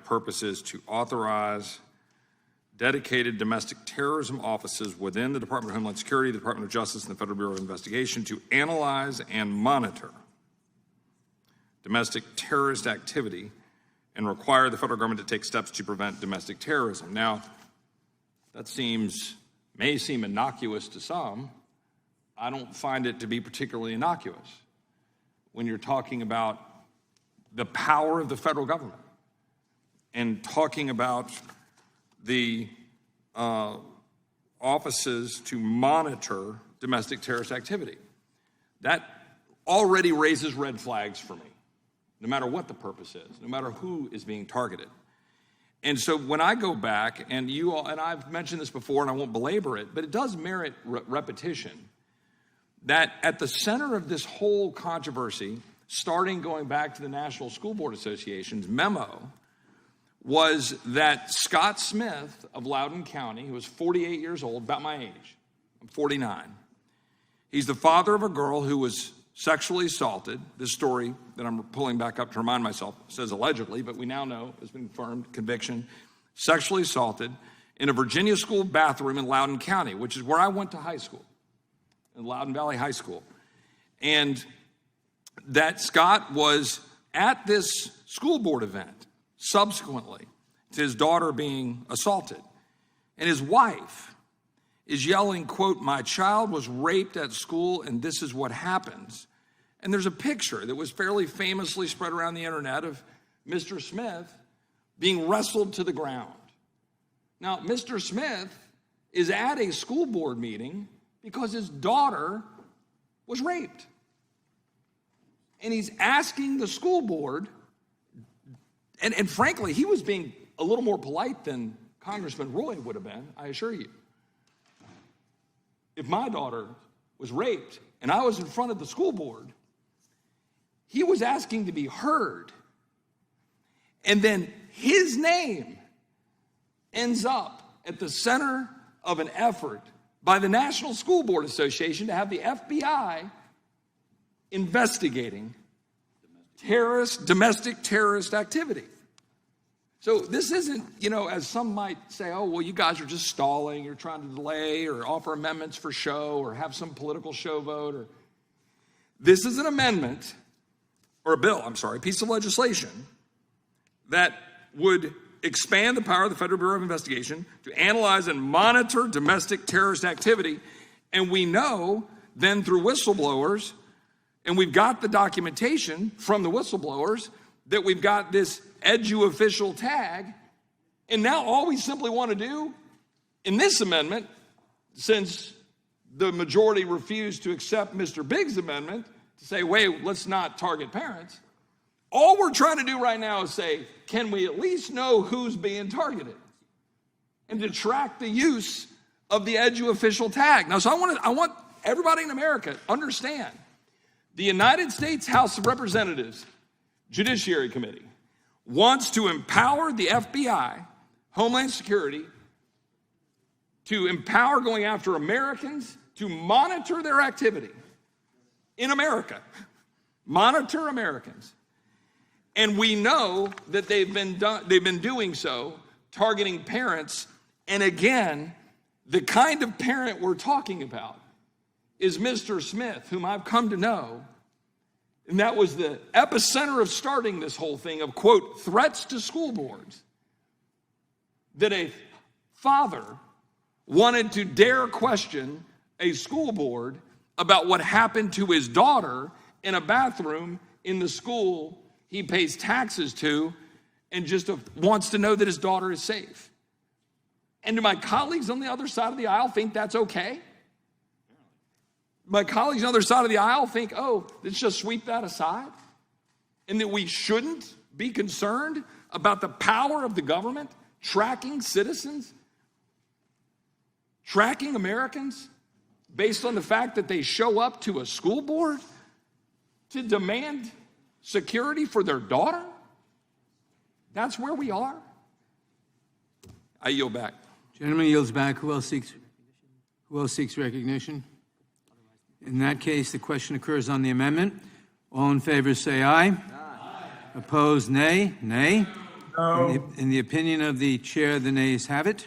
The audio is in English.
purpose is to authorize dedicated domestic terrorism offices within the Department of Homeland Security, the Department of Justice, and the Federal Bureau of Investigation to analyze and monitor domestic terrorist activity and require the federal government to take steps to prevent domestic terrorism. Now, that may seem innocuous to some. I don't find it to be particularly innocuous when you're talking about the power of the federal government and talking about the offices to monitor domestic terrorist activity. That already raises red flags for me, no matter what the purpose is, no matter who is being targeted. And so when I go back, and you all, and I've mentioned this before and I won't belabor it, but it does merit repetition, that at the center of this whole controversy, starting going back to the National School Board Association's memo, was that Scott Smith of Loudoun County, who was 48 years old, about my age, I'm 49. He's the father of a girl who was sexually assaulted. This story that I'm pulling back up to remind myself says allegedly, but we now know has been confirmed, conviction, sexually assaulted in a Virginia school bathroom in Loudoun County, which is where I went to high school, in Loudoun Valley High School. And that Scott was at this school board event subsequently to his daughter being assaulted. And his wife is yelling, quote, "My child was raped at school and this is what happens." And there's a picture that was fairly famously spread around the internet of Mr. Smith being wrestled to the ground. Now, Mr. Smith is at a school board meeting because his daughter was raped. And he's asking the school board, and frankly, he was being a little more polite than Congressman Roy would have been, I assure you. If my daughter was raped and I was in front of the school board, he was asking to be heard. And then his name ends up at the center of an effort by the National School Board Association to have the FBI investigating domestic terrorist activity. So this isn't, as some might say, oh, well, you guys are just stalling, you're trying to delay or offer amendments for show or have some political show vote. This is an amendment, or a piece of legislation that would expand the power of the Federal Bureau of Investigation to analyze and monitor domestic terrorist activity. And we know then through whistleblowers, and we've got the documentation from the whistleblowers, that we've got this edu official tag. And now all we simply want to do in this amendment, since the majority refused to accept Mr. Biggs' amendment to say, wait, let's not target parents. All we're trying to do right now is say, can we at least know who's being targeted? And to track the use of the edu official tag. Now, so I want everybody in America to understand the United States House of Representatives Judiciary Committee wants to empower the FBI, Homeland Security, to empower going after Americans to monitor their activity in America. Monitor Americans. And we know that they've been doing so, targeting parents. And again, the kind of parent we're talking about is Mr. Smith, whom I've come to know. And that was the epicenter of starting this whole thing of, quote, threats to school boards. That a father wanted to dare question a school board about what happened to his daughter in a bathroom in the school he pays taxes to, and just wants to know that his daughter is safe. And do my colleagues on the other side of the aisle think that's okay? My colleagues on the other side of the aisle think, oh, let's just sweep that aside? And that we shouldn't be concerned about the power of the government tracking citizens, tracking Americans based on the fact that they show up to a school board to demand security for their daughter? That's where we are. I yield back. Gentleman yields back. Who else seeks recognition? In that case, the question occurs on the amendment. All in favor say aye. Aye. Opposed, nay. Nay. No. In the opinion of the chair, the nays have it.